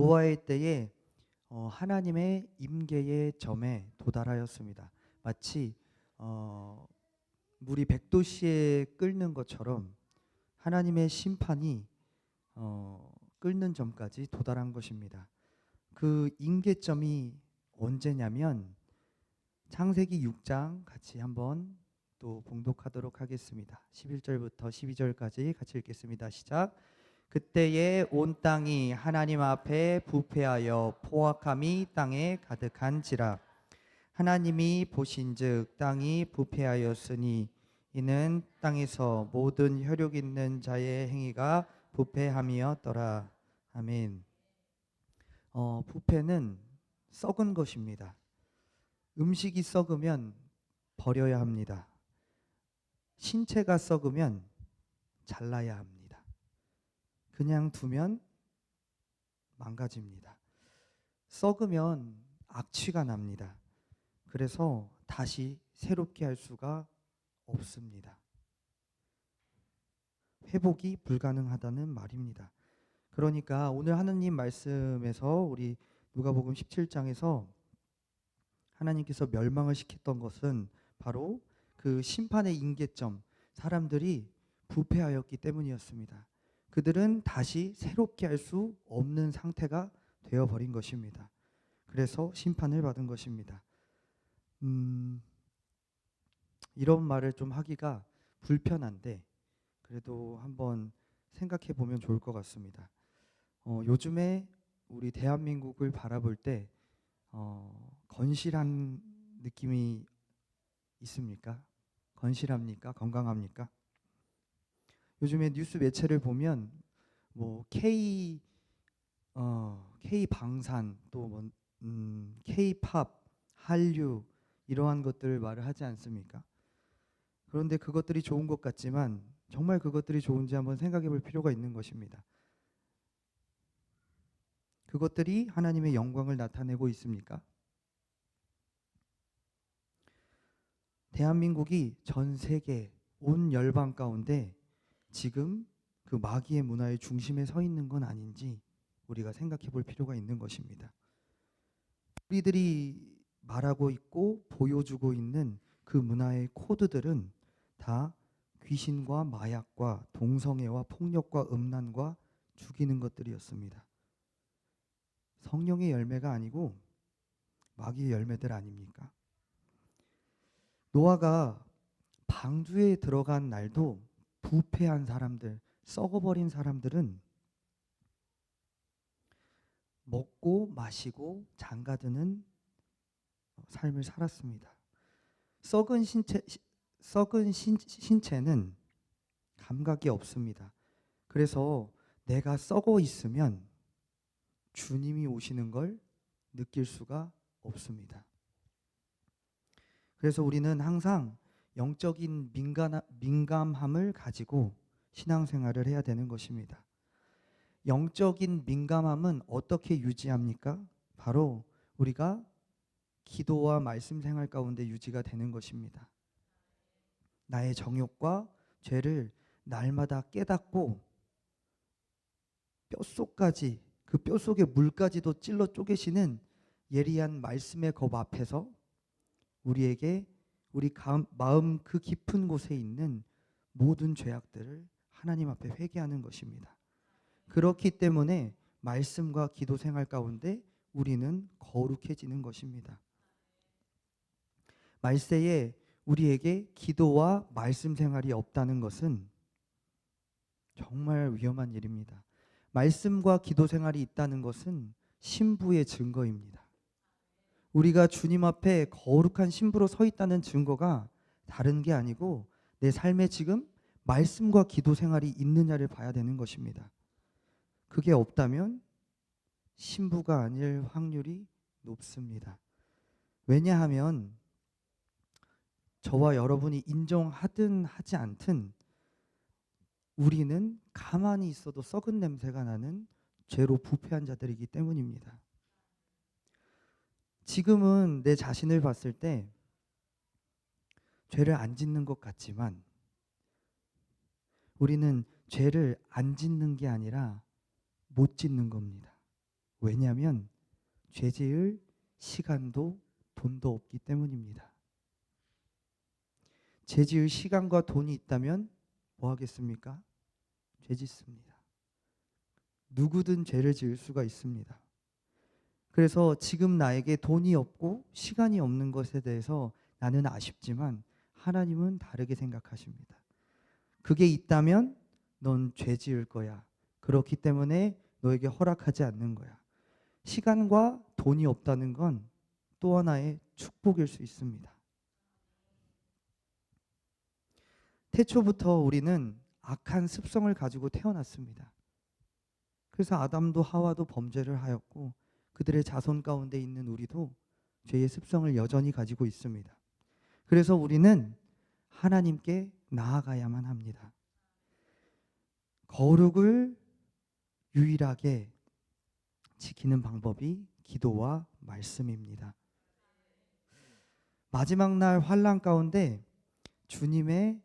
노아의 때에 하나님의 임계의 점에 도달하였습니다. 마치 물이 100도씨에 끓는 것처럼 하나님의 심판이 끓는 점까지 도달한 것입니다. 그 임계점이 언제냐면 창세기 6장 같이 한번 또 봉독하도록 하겠습니다. 11절부터 12절까지 같이 읽겠습니다. 시작. 그때에 온 땅이 하나님 앞에 부패하여 포악함이 땅에 가득한지라. 하나님이 보신즉 땅이 부패하였으니 이는 땅에서 모든 혈육 있는 자의 행위가 부패함이었더라. 아멘. 부패는 썩은 것입니다. 음식이 썩으면 버려야 합니다. 신체가 썩으면 잘라야 합니다. 그냥 두면 망가집니다. 썩으면 악취가 납니다. 그래서 다시 새롭게 할 수가 없습니다. 회복이 불가능하다는 말입니다. 그러니까 오늘 하느님 말씀에서 우리 누가복음 17장에서 하나님께서 멸망을 시켰던 것은 바로 그 심판의 임계점, 사람들이 부패하였기 때문이었습니다. 그들은 다시 새롭게 할 수 없는 상태가 되어버린 것입니다. 그래서 심판을 받은 것입니다. 이런 말을 좀 하기가 불편한데 그래도 한번 생각해 보면 좋을 것 같습니다. 요즘에 우리 대한민국을 바라볼 때 건실한 느낌이 있습니까? 건실합니까? 건강합니까? 요즘에 뉴스 매체를 보면 뭐 K 방산 또 뭐 K-팝, 한류 이러한 것들을 말을 하지 않습니까? 그런데 그것들이 좋은 것 같지만 정말 그것들이 좋은지 한번 생각해 볼 필요가 있는 것입니다. 그것들이 하나님의 영광을 나타내고 있습니까? 대한민국이 전 세계 온 열방 가운데 지금 그 마귀의 문화의 중심에 서 있는 건 아닌지 우리가 생각해 볼 필요가 있는 것입니다. 우리들이 말하고 있고 보여주고 있는 그 문화의 코드들은 다 귀신과 마약과 동성애와 폭력과 음란과 죽이는 것들이었습니다. 성령의 열매가 아니고 마귀의 열매들 아닙니까? 노아가 방주에 들어간 날도 부패한 사람들, 썩어버린 사람들은 먹고 마시고 장가드는 삶을 살았습니다. 썩은 신체는 감각이 없습니다. 그래서 내가 썩어 있으면 주님이 오시는 걸 느낄 수가 없습니다. 그래서 우리는 항상 영적인 민감함을 가지고 신앙생활을 해야 되는 것입니다. 영적인 민감함은 어떻게 유지합니까? 바로 우리가 기도와 말씀 생활 가운데 유지가 되는 것입니다. 나의 정욕과 죄를 날마다 깨닫고 뼛속까지 그 뼛속의 물까지도 찔러 쪼개시는 예리한 말씀의 겁 앞에서 우리에게 우리 마음 그 깊은 곳에 있는 모든 죄악들을 하나님 앞에 회개하는 것입니다. 그렇기 때문에 말씀과 기도 생활 가운데 우리는 거룩해지는 것입니다. 말세에 우리에게 기도와 말씀 생활이 없다는 것은 정말 위험한 일입니다. 말씀과 기도 생활이 있다는 것은 신부의 증거입니다. 우리가 주님 앞에 거룩한 신부로 서 있다는 증거가 다른 게 아니고 내 삶에 지금 말씀과 기도 생활이 있느냐를 봐야 되는 것입니다. 그게 없다면 신부가 아닐 확률이 높습니다. 왜냐하면 저와 여러분이 인정하든 하지 않든 우리는 가만히 있어도 썩은 냄새가 나는 죄로 부패한 자들이기 때문입니다. 지금은 내 자신을 봤을 때 죄를 안 짓는 것 같지만 우리는 죄를 안 짓는 게 아니라 못 짓는 겁니다. 왜냐하면 죄 지을 시간도 돈도 없기 때문입니다. 죄 지을 시간과 돈이 있다면 뭐 하겠습니까? 죄 짓습니다. 누구든 죄를 지을 수가 있습니다. 그래서 지금 나에게 돈이 없고 시간이 없는 것에 대해서 나는 아쉽지만 하나님은 다르게 생각하십니다. 그게 있다면 넌 죄 지을 거야. 그렇기 때문에 너에게 허락하지 않는 거야. 시간과 돈이 없다는 건 또 하나의 축복일 수 있습니다. 태초부터 우리는 악한 습성을 가지고 태어났습니다. 그래서 아담도 하와도 범죄를 하였고 그들의 자손 가운데 있는 우리도 죄의 습성을 여전히 가지고 있습니다. 그래서 우리는 하나님께 나아가야만 합니다. 거룩을 유일하게 지키는 방법이 기도와 말씀입니다. 마지막 날 환난 가운데 주님의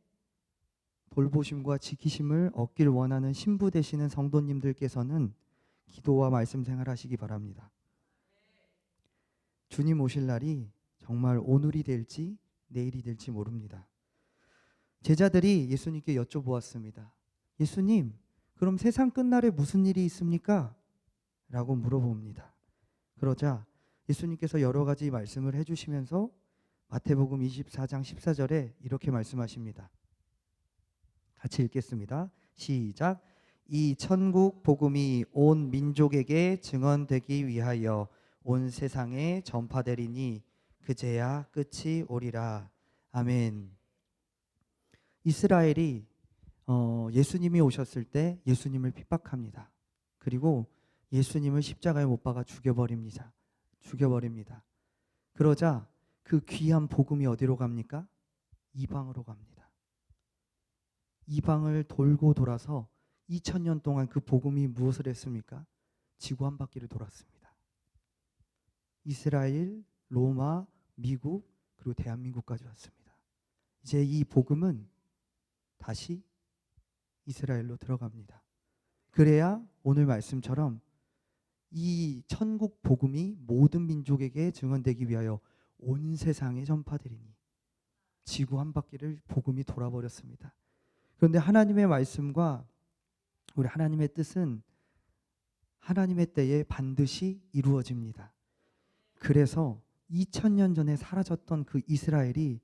돌보심과 지키심을 얻길 원하는 신부 되시는 성도님들께서는 기도와 말씀 생활하시기 바랍니다. 주님 오실 날이 정말 오늘이 될지 내일이 될지 모릅니다. 제자들이 예수님께 여쭤보았습니다. 예수님, 그럼 세상 끝날에 무슨 일이 있습니까? 라고 물어봅니다. 그러자 예수님께서 여러 가지 말씀을 해주시면서 마태복음 24장 14절에 이렇게 말씀하십니다. 같이 읽겠습니다. 시작. 이 천국 복음이 온 민족에게 증언되기 위하여 온 세상에 전파되리니 그제야 끝이 오리라. 아멘. 이스라엘이 예수님이 오셨을 때 예수님을 핍박합니다. 그리고 예수님을 십자가에 못 박아 죽여버립니다. 그러자 그 귀한 복음이 어디로 갑니까? 이방으로 갑니다. 이방을 돌고 돌아서 2000년 동안 그 복음이 무엇을 했습니까? 지구 한 바퀴를 돌았습니다. 이스라엘, 로마, 미국, 그리고 대한민국까지 왔습니다. 이제 이 복음은 다시 이스라엘로 들어갑니다. 그래야 오늘 말씀처럼 이 천국 복음이 모든 민족에게 증언되기 위하여 온 세상에 전파되리니 지구 한 바퀴를 복음이 돌아버렸습니다. 그런데 하나님의 말씀과 우리 하나님의 뜻은 하나님의 때에 반드시 이루어집니다. 그래서 2000년 전에 사라졌던 그 이스라엘이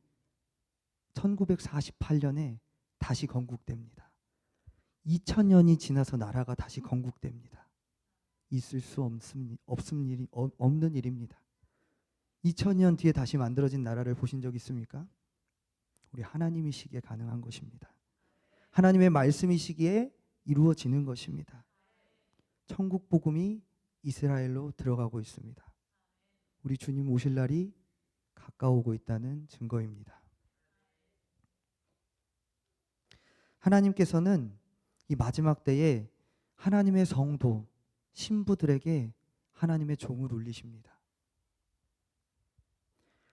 1948년에 다시 건국됩니다. 2000년이 지나서 나라가 다시 건국됩니다. 있을 수 없는 일입니다. 2000년 뒤에 다시 만들어진 나라를 보신 적 있습니까? 우리 하나님이시기에 가능한 것입니다. 하나님의 말씀이시기에 이루어지는 것입니다. 천국 복음이 이스라엘로 들어가고 있습니다. 우리 주님 오실 날이 가까우고 있다는 증거입니다. 하나님께서는 이 마지막 때에 하나님의 성도, 신부들에게 하나님의 종을 울리십니다.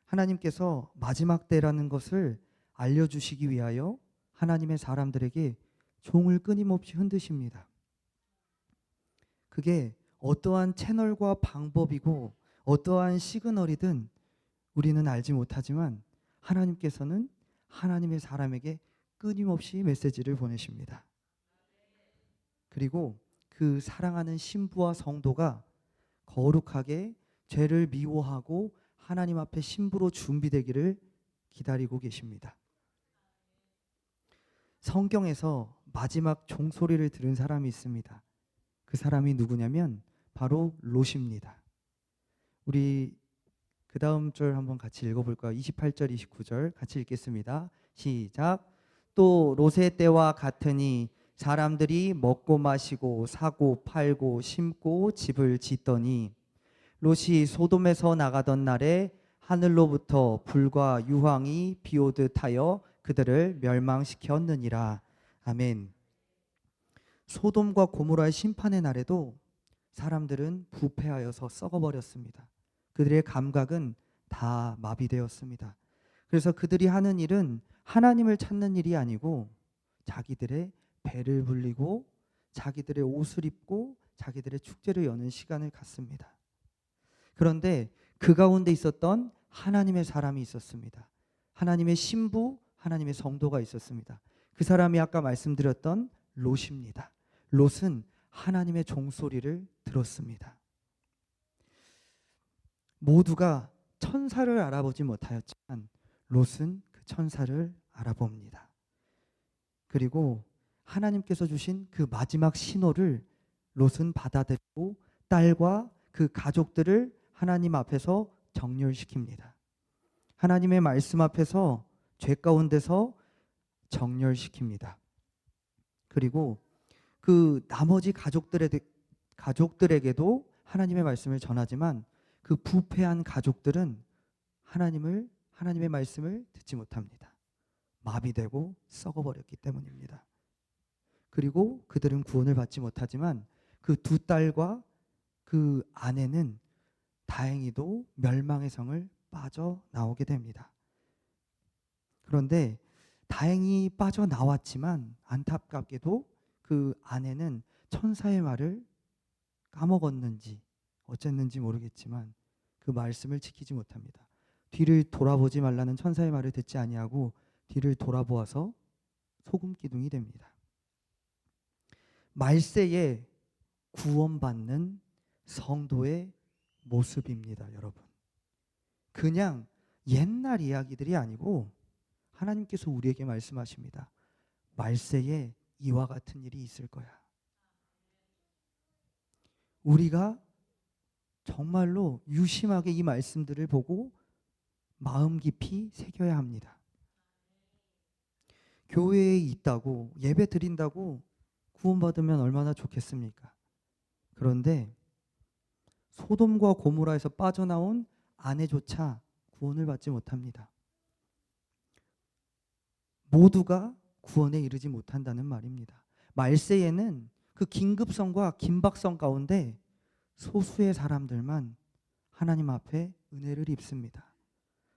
하나님께서 마지막 때라는 것을 알려주시기 위하여 하나님의 사람들에게 종을 끊임없이 흔드십니다. 그게 어떠한 채널과 방법이고 어떠한 시그널이든 우리는 알지 못하지만 하나님께서는 하나님의 사람에게 끊임없이 메시지를 보내십니다. 그리고 그 사랑하는 신부와 성도가 거룩하게 죄를 미워하고 하나님 앞에 신부로 준비되기를 기다리고 계십니다. 성경에서 마지막 종소리를 들은 사람이 있습니다. 그 사람이 누구냐면 바로 롯입니다. 우리 그 다음 절 한번 같이 읽어볼까요? 28절 29절 같이 읽겠습니다. 시작. 또 롯의 때와 같으니 사람들이 먹고 마시고 사고 팔고 심고 집을 짓더니 롯이 소돔에서 나가던 날에 하늘로부터 불과 유황이 비오듯 하여 그들을 멸망시켰느니라. 아멘. 소돔과 고모라의 심판의 날에도 사람들은 부패하여서 썩어버렸습니다. 그들의 감각은 다 마비되었습니다. 그래서 그들이 하는 일은 하나님을 찾는 일이 아니고 자기들의 배를 불리고 자기들의 옷을 입고 자기들의 축제를 여는 시간을 갖습니다. 그런데 그 가운데 있었던 하나님의 사람이 있었습니다. 하나님의 신부, 하나님의 성도가 있었습니다. 그 사람이 아까 말씀드렸던 롯입니다. 롯은 하나님의 종소리를 들었습니다. 모두가 천사를 알아보지 못하였지만 롯은 그 천사를 알아봅니다. 그리고 하나님께서 주신 그 마지막 신호를 롯은 받아들이고 딸과 그 가족들을 하나님 앞에서 정렬시킵니다. 하나님의 말씀 앞에서 죄 가운데서 정렬시킵니다. 그리고 그 나머지 가족들에게도 하나님의 말씀을 전하지만 그 부패한 가족들은 하나님의 말씀을 듣지 못합니다. 마비되고 썩어버렸기 때문입니다. 그리고 그들은 구원을 받지 못하지만 그 두 딸과 그 아내는 다행히도 멸망의 성을 빠져나오게 됩니다. 그런데 다행히 빠져나왔지만 안타깝게도 그 아내는 천사의 말을 까먹었는지 어쨌는지 모르겠지만 그 말씀을 지키지 못합니다. 뒤를 돌아보지 말라는 천사의 말을 듣지 아니하고 뒤를 돌아보아서 소금 기둥이 됩니다. 말세에 구원받는 성도의 모습입니다, 여러분. 그냥 옛날 이야기들이 아니고 하나님께서 우리에게 말씀하십니다. 말세에 이와 같은 일이 있을 거야. 우리가 정말로 유심하게 이 말씀들을 보고 마음 깊이 새겨야 합니다. 교회에 있다고 예배 드린다고 구원받으면 얼마나 좋겠습니까? 그런데 소돔과 고모라에서 빠져나온 아내조차 구원을 받지 못합니다. 모두가 구원에 이르지 못한다는 말입니다. 말세에는 그 긴급성과 긴박성 가운데 소수의 사람들만 하나님 앞에 은혜를 입습니다.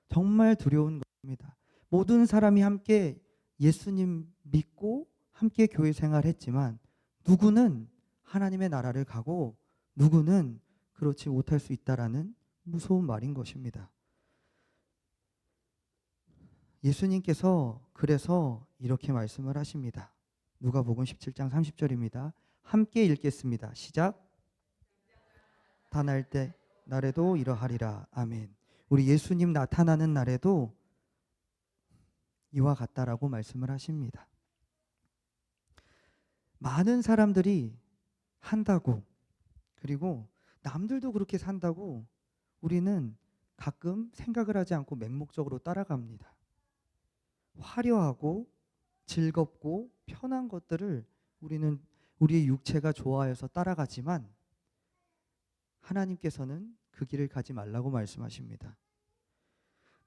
정말 두려운 것입니다. 모든 사람이 함께 예수님 믿고 함께 교회 생활했지만 누구는 하나님의 나라를 가고 누구는 그렇지 못할 수 있다라는 무서운 말인 것입니다. 예수님께서 그래서 이렇게 말씀을 하십니다. 누가복음 17장 30절입니다. 함께 읽겠습니다. 시작. 다 날 때 날에도 이러하리라. 아멘. 우리 예수님 나타나는 날에도 이와 같다라고 말씀을 하십니다. 많은 사람들이 한다고 그리고 남들도 그렇게 산다고 우리는 가끔 생각을 하지 않고 맹목적으로 따라갑니다. 화려하고 즐겁고 편한 것들을 우리는 우리의 육체가 좋아해서 따라가지만 하나님께서는 그 길을 가지 말라고 말씀하십니다.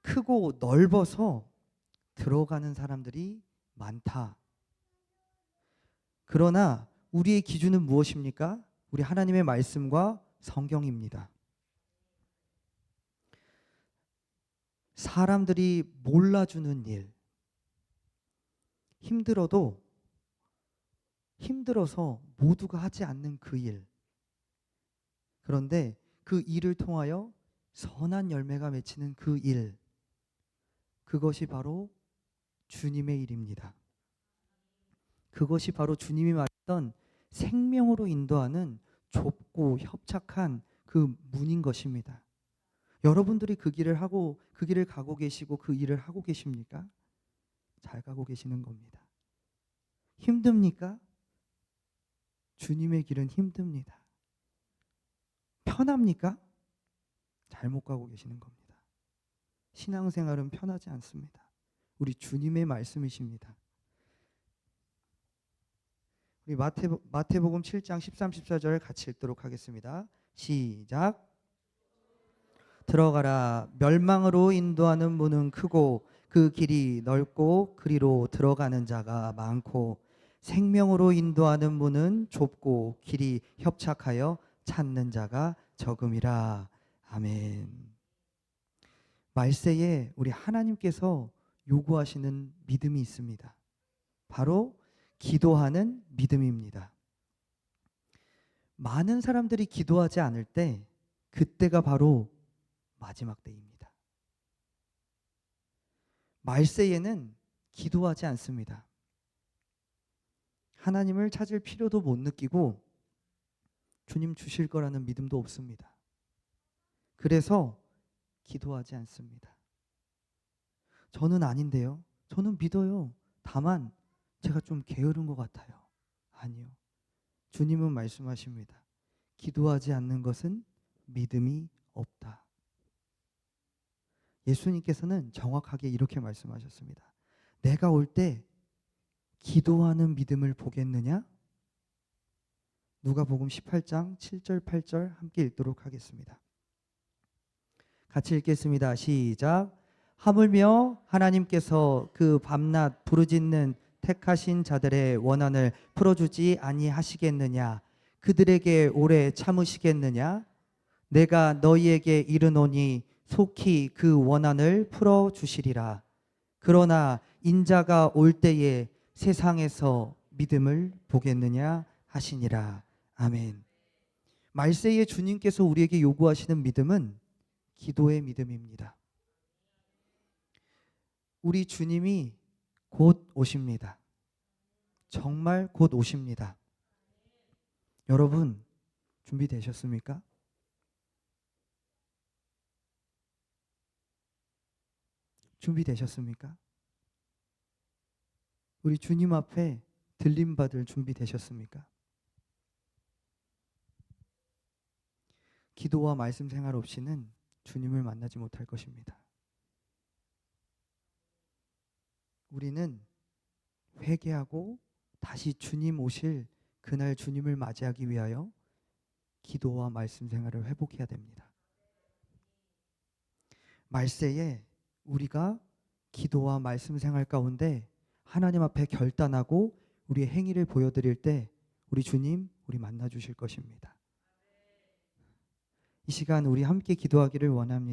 크고 넓어서 들어가는 사람들이 많다. 그러나 우리의 기준은 무엇입니까? 우리 하나님의 말씀과 성경입니다. 사람들이 몰라주는 일, 힘들어서 모두가 하지 않는 그 일. 그런데 그 일을 통하여 선한 열매가 맺히는 그 일. 그것이 바로 주님의 일입니다. 그것이 바로 주님이 말했던 생명으로 인도하는 좁고 협착한 그 문인 것입니다. 여러분들이 그 길을 가고 계시고 그 일을 하고 계십니까? 잘 가고 계시는 겁니다. 힘듭니까? 주님의 길은 힘듭니다. 편합니까? 잘못 가고 계시는 겁니다. 신앙생활은 편하지 않습니다. 우리 주님의 말씀이십니다. 우리 마태복음 7장 13, 14절 같이 읽도록 하겠습니다. 시작. 들어가라. 멸망으로 인도하는 문은 크고 그 길이 넓고 그리로 들어가는 자가 많고 생명으로 인도하는 문은 좁고 길이 협착하여 찾는 자가 적음이라. 아멘. 말세에 우리 하나님께서 요구하시는 믿음이 있습니다. 바로 기도하는 믿음입니다. 많은 사람들이 기도하지 않을 때 그때가 바로 마지막 때입니다. 말세에는 기도하지 않습니다. 하나님을 찾을 필요도 못 느끼고 주님 주실 거라는 믿음도 없습니다. 그래서 기도하지 않습니다. 저는 아닌데요. 저는 믿어요. 다만 제가 좀 게으른 것 같아요. 아니요. 주님은 말씀하십니다. 기도하지 않는 것은 믿음이 없다. 예수님께서는 정확하게 이렇게 말씀하셨습니다. 내가 올 때 기도하는 믿음을 보겠느냐? 누가복음 18장 7절 8절 함께 읽도록 하겠습니다. 같이 읽겠습니다. 시작. 하물며 하나님께서 그 밤낮 부르짖는 택하신 자들의 원한을 풀어주지 아니하시겠느냐? 그들에게 오래 참으시겠느냐? 내가 너희에게 이르노니 속히 그 원한을 풀어주시리라. 그러나 인자가 올 때에 세상에서 믿음을 보겠느냐 하시니라. 아멘. 말세에 주님께서 우리에게 요구하시는 믿음은 기도의 믿음입니다. 우리 주님이 곧 오십니다. 정말 곧 오십니다. 여러분, 준비되셨습니까? 준비되셨습니까? 우리 주님 앞에 들림받을 준비되셨습니까? 기도와 말씀 생활 없이는 주님을 만나지 못할 것입니다. 우리는 회개하고 다시 주님 오실 그날 주님을 맞이하기 위하여 기도와 말씀 생활을 회복해야 됩니다. 말세에 우리가 기도와 말씀 생활 가운데 하나님 앞에 결단하고 우리의 행위를 보여드릴 때 우리 주님 우리 만나 주실 것입니다. 이 시간 우리 함께 기도하기를 원합니다.